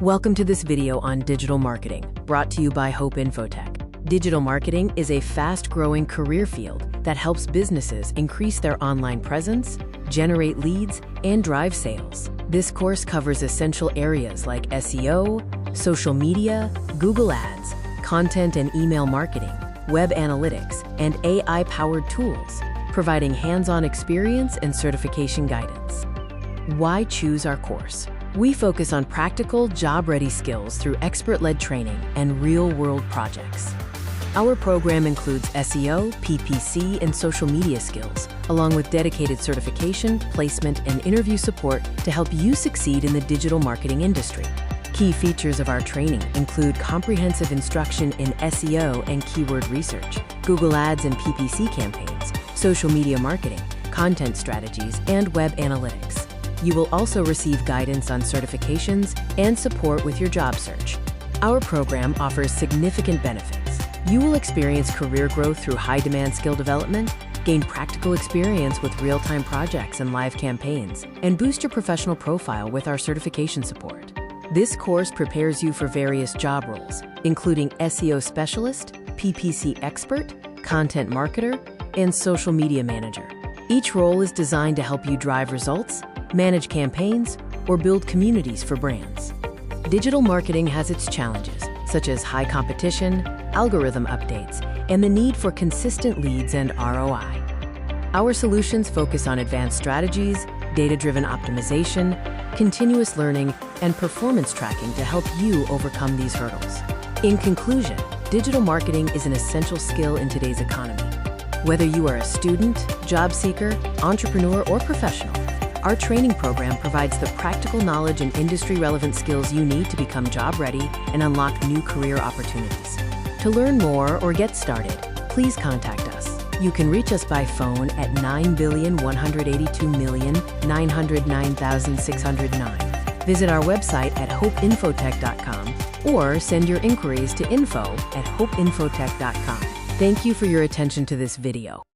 Welcome to this video on digital marketing, brought to you by Hope Infotech. Digital marketing is a fast-growing career field that helps businesses increase their online presence, generate leads, and drive sales. This course covers essential areas like SEO, social media, Google Ads, content and email marketing, web analytics, and AI-powered tools, providing hands-on experience and certification guidance. Why choose our course? We focus on practical, job-ready skills through expert-led training and real-world projects. Our program includes SEO, PPC, and social media skills, along with dedicated certification, placement, and interview support to help you succeed in the digital marketing industry. Key features of our training include comprehensive instruction in SEO and keyword research, Google Ads and PPC campaigns, social media marketing, content strategies, and web analytics. You will also receive guidance on certifications and support with your job search. Our program offers significant benefits. You will experience career growth through high-demand skill development, gain practical experience with real-time projects and live campaigns, and boost your professional profile with our certification support. This course prepares you for various job roles, including SEO specialist, PPC expert, content marketer, and social media manager. Each role is designed to help you drive results, manage campaigns, or build communities for brands. Digital marketing has its challenges, such as high competition, algorithm updates, and the need for consistent leads and ROI. Our solutions focus on advanced strategies, data-driven optimization, continuous learning, and performance tracking to help you overcome these hurdles. In conclusion, digital marketing is an essential skill in today's economy. Whether you are a student, job seeker, entrepreneur, or professional, our training program provides the practical knowledge and industry-relevant skills you need to become job-ready and unlock new career opportunities. To learn more or get started, please contact us. You can reach us by phone at 9,182,909,609. Visit our website at hopeinfotech.com or send your inquiries to info@hopeinfotech.com. Thank you for your attention to this video.